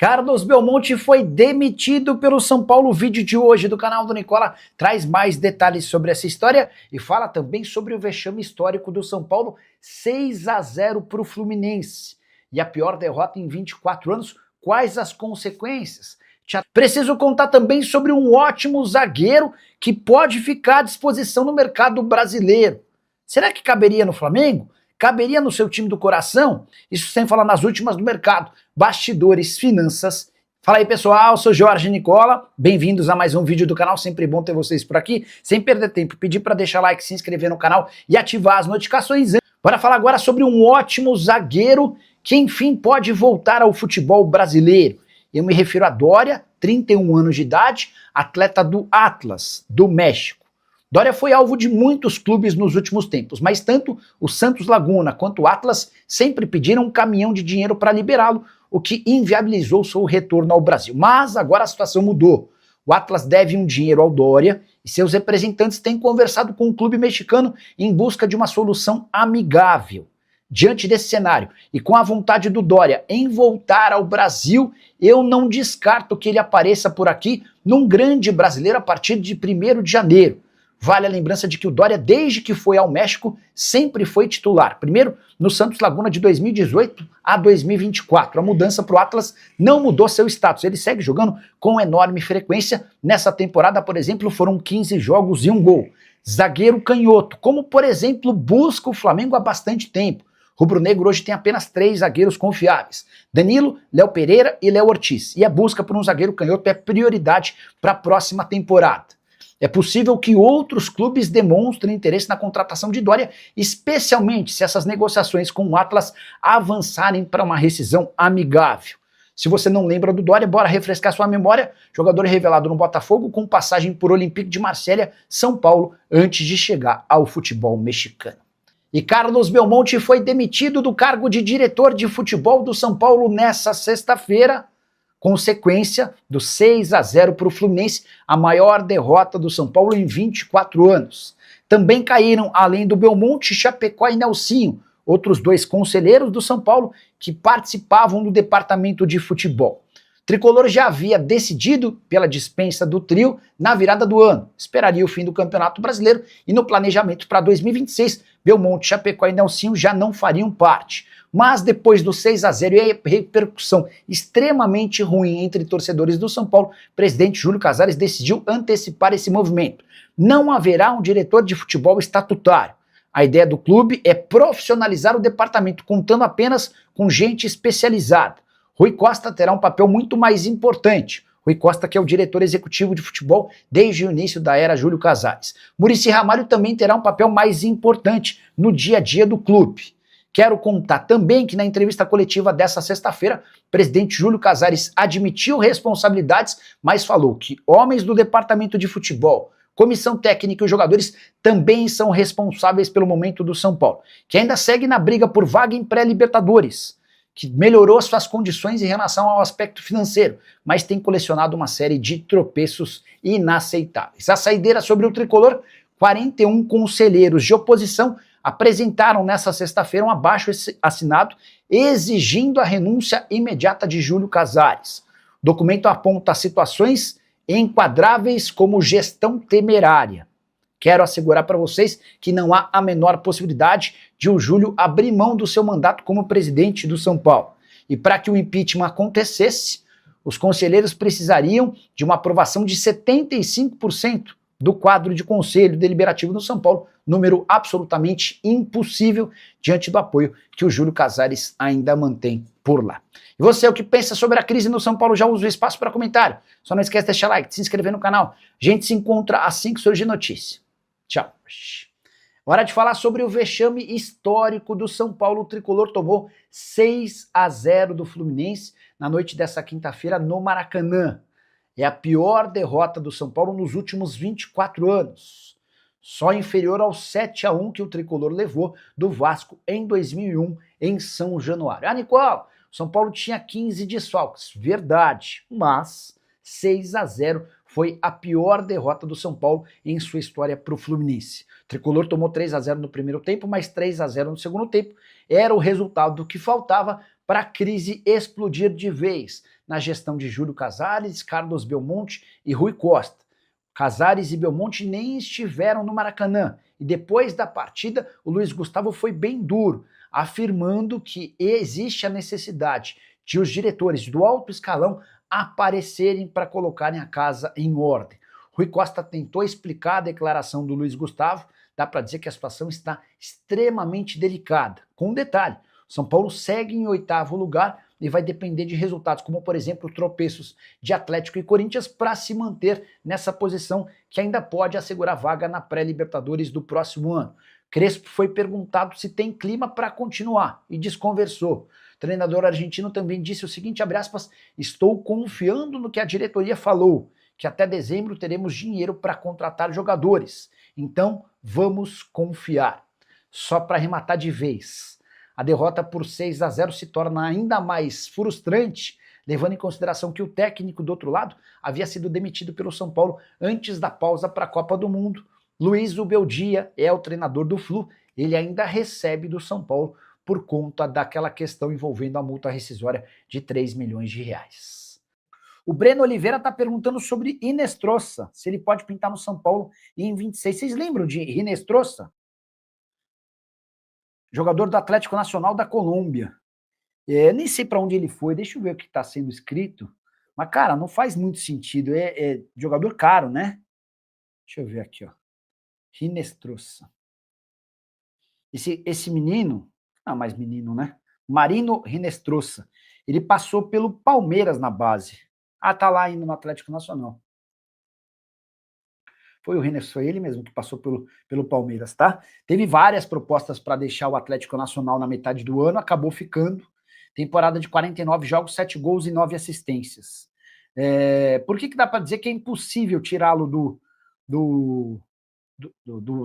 Carlos Belmonte foi demitido pelo São Paulo. O vídeo de hoje do canal do Nicola traz mais detalhes sobre essa história e fala também sobre o vexame histórico do São Paulo, 6-0 para o Fluminense. E a pior derrota em 24 anos, quais as consequências? Preciso contar também sobre um ótimo zagueiro que pode ficar à disposição no mercado brasileiro. Será que caberia no Flamengo? Caberia no seu time do coração? Isso sem falar nas últimas do mercado. Bastidores, finanças. Fala aí, pessoal, sou Jorge Nicola, bem-vindos a mais um vídeo do canal, sempre bom ter vocês por aqui. Sem perder tempo, pedir para deixar like, se inscrever no canal e ativar as notificações. Bora falar agora sobre um ótimo zagueiro que enfim pode voltar ao futebol brasileiro. Eu me refiro a Doria, 31 anos de idade, atleta do Atlas, do México. Doria foi alvo de muitos clubes nos últimos tempos, mas tanto o Santos Laguna quanto o Atlas sempre pediram um caminhão de dinheiro para liberá-lo, o que inviabilizou seu retorno ao Brasil. Mas agora a situação mudou. O Atlas deve um dinheiro ao Doria e seus representantes têm conversado com o clube mexicano em busca de uma solução amigável. Diante desse cenário e com a vontade do Doria em voltar ao Brasil, eu não descarto que ele apareça por aqui num grande brasileiro a partir de 1º de janeiro. Vale a lembrança de que o Doria, desde que foi ao México, sempre foi titular. Primeiro, no Santos Laguna de 2018 a 2024. A mudança para o Atlas não mudou seu status. Ele segue jogando com enorme frequência. Nessa temporada, por exemplo, foram 15 jogos e 1 gol. Zagueiro canhoto, como por exemplo busca o Flamengo há bastante tempo. Rubro-negro hoje tem apenas 3 zagueiros confiáveis. Danilo, Léo Pereira e Léo Ortiz. E a busca por um zagueiro canhoto é prioridade para a próxima temporada. É possível que outros clubes demonstrem interesse na contratação de Doria, especialmente se essas negociações com o Atlas avançarem para uma rescisão amigável. Se você não lembra do Doria, bora refrescar sua memória. Jogador revelado no Botafogo com passagem por Olympique de Marselha, São Paulo, antes de chegar ao futebol mexicano. E Carlos Belmonte foi demitido do cargo de diretor de futebol do São Paulo nessa sexta-feira, consequência do 6-0 para o Fluminense, a maior derrota do São Paulo em 24 anos. Também caíram, além do Belmonte, Chapecó e Nelsinho, outros 2 conselheiros do São Paulo que participavam do departamento de futebol. O Tricolor já havia decidido pela dispensa do trio na virada do ano. Esperaria o fim do Campeonato Brasileiro e no planejamento para 2026, Belmonte, Chapecó e Nelsinho já não fariam parte. Mas depois do 6-0 e a repercussão extremamente ruim entre torcedores do São Paulo, o presidente Júlio Casares decidiu antecipar esse movimento. Não haverá um diretor de futebol estatutário. A ideia do clube é profissionalizar o departamento, contando apenas com gente especializada. Rui Costa terá um papel muito mais importante. Rui Costa, que é o diretor executivo de futebol desde o início da era Júlio Casares. Muricy Ramalho também terá um papel mais importante no dia a dia do clube. Quero contar também que na entrevista coletiva dessa sexta-feira, o presidente Júlio Casares admitiu responsabilidades, mas falou que homens do departamento de futebol, comissão técnica e os jogadores também são responsáveis pelo momento do São Paulo, que ainda segue na briga por vaga em pré-Libertadores, que melhorou suas condições em relação ao aspecto financeiro, mas tem colecionado uma série de tropeços inaceitáveis. A saideira sobre o Tricolor, 41 conselheiros de oposição apresentaram nesta sexta-feira um abaixo-assinado exigindo a renúncia imediata de Júlio Casares. O documento aponta situações enquadráveis como gestão temerária. Quero assegurar para vocês que não há a menor possibilidade de o Júlio abrir mão do seu mandato como presidente do São Paulo. E para que o impeachment acontecesse, os conselheiros precisariam de uma aprovação de 75% do quadro de conselho deliberativo do São Paulo, número absolutamente impossível diante do apoio que o Júlio Casares ainda mantém por lá. E você, o que pensa sobre a crise no São Paulo? Já usa o espaço para comentário. Só não esquece de deixar like, de se inscrever no canal. A gente se encontra assim que surgir notícia. Tchau. Hora de falar sobre o vexame histórico do São Paulo. O Tricolor tomou 6-0 do Fluminense na noite dessa quinta-feira no Maracanã. É a pior derrota do São Paulo nos últimos 24 anos. Só inferior ao 7-1 que o Tricolor levou do Vasco em 2001 em São Januário. Ah, Nicola, o São Paulo tinha 15 desfalques, verdade, mas 6-0 foi a pior derrota do São Paulo em sua história para o Fluminense. O Tricolor tomou 3-0 no primeiro tempo, mas 3-0 no segundo tempo. Era o resultado que faltava para a crise explodir de vez na gestão de Júlio Casares, Carlos Belmonte e Rui Costa. Casares e Belmonte nem estiveram no Maracanã, e depois da partida o Luiz Gustavo foi bem duro, afirmando que existe a necessidade de os diretores do alto escalão aparecerem para colocarem a casa em ordem. Rui Costa tentou explicar a declaração do Luiz Gustavo, dá para dizer que a situação está extremamente delicada. Com um detalhe, São Paulo segue em 8º lugar e vai depender de resultados, como por exemplo tropeços de Atlético e Corinthians para se manter nessa posição que ainda pode assegurar vaga na pré-Libertadores do próximo ano. Crespo foi perguntado se tem clima para continuar e desconversou. O treinador argentino também disse o seguinte, abre aspas, estou confiando no que a diretoria falou, que até dezembro teremos dinheiro para contratar jogadores. Então, vamos confiar. Só para arrematar de vez. A derrota por 6-0 se torna ainda mais frustrante, levando em consideração que o técnico do outro lado havia sido demitido pelo São Paulo antes da pausa para a Copa do Mundo. Luiz Ubeldia é o treinador do Flu, ele ainda recebe do São Paulo por conta daquela questão envolvendo a multa rescisória de 3 milhões de reais. O Breno Oliveira está perguntando sobre Hinestrosa, se ele pode pintar no São Paulo em 26. Vocês lembram de Hinestrosa? Jogador do Atlético Nacional da Colômbia. Nem sei para onde ele foi, deixa eu ver o que está sendo escrito. Mas, cara, não faz muito sentido. É jogador caro, né? Deixa eu ver aqui, ó. Hinestrosa. Esse menino, não mais menino, né? Marino Hinestrosa. Ele passou pelo Palmeiras na base. Ah, tá lá indo no Atlético Nacional. Foi o Hinestrosa, foi ele mesmo que passou pelo Palmeiras, tá? Teve várias propostas para deixar o Atlético Nacional na metade do ano, acabou ficando. Temporada de 49 jogos, 7 gols e 9 assistências. Por que dá para dizer que é impossível tirá-lo do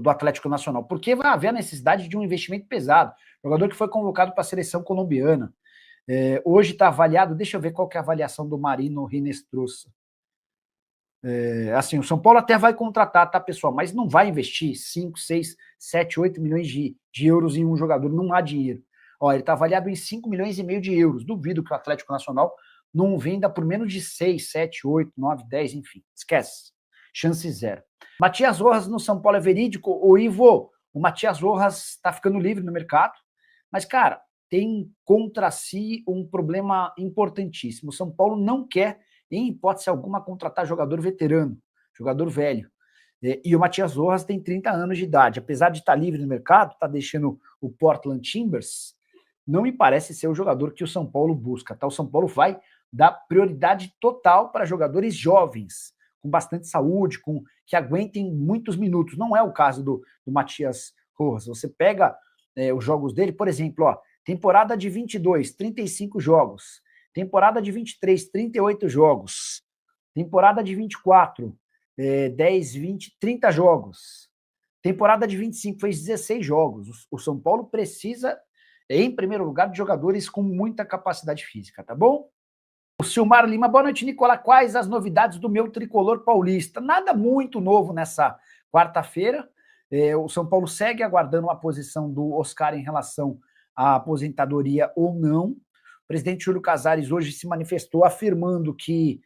Atlético Nacional? Porque vai haver a necessidade de um investimento pesado. Jogador que foi convocado para a seleção colombiana. Hoje está avaliado, deixa eu ver qual que é a avaliação do Marino Hinestrosa. Assim, o São Paulo até vai contratar, tá, pessoal? Mas não vai investir 5, 6, 7, 8 milhões de euros em um jogador, não há dinheiro. Ó, ele está avaliado em 5 milhões e meio de euros. Duvido que o Atlético Nacional não venda por menos de 6, 7, 8, 9, 10, enfim. Esquece. Chance zero. Matias Rojas no São Paulo é verídico? Ô, Ivo, o Matias Rojas está ficando livre no mercado, mas, cara, tem contra si um problema importantíssimo. O São Paulo não quer, em hipótese alguma, contratar jogador veterano, jogador velho. E o Matias Rojas tem 30 anos de idade. Apesar de estar livre no mercado, está deixando o Portland Timbers, não me parece ser o jogador que o São Paulo busca. Tá? O São Paulo vai dar prioridade total para jogadores jovens, com bastante saúde, que aguentem muitos minutos. Não é o caso do Matias Rojas. Você pega os jogos dele, por exemplo, ó, temporada de 22, 35 jogos. Temporada de 23, 38 jogos. Temporada de 24, 10, 20, 30 jogos. Temporada de 25, fez 16 jogos. O São Paulo precisa, em primeiro lugar, de jogadores com muita capacidade física, tá bom? O Silmar Lima, boa noite, Nicola. Quais as novidades do meu tricolor paulista? Nada muito novo nessa quarta-feira. O São Paulo segue aguardando a posição do Oscar em relação à aposentadoria ou não. O presidente Júlio Casares hoje se manifestou afirmando que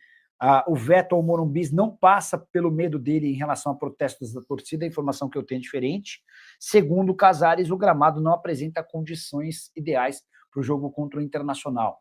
o veto ao Morumbi não passa pelo medo dele em relação a protestos da torcida, a informação que eu tenho é diferente. Segundo Casares, o gramado não apresenta condições ideais para o jogo contra o Internacional.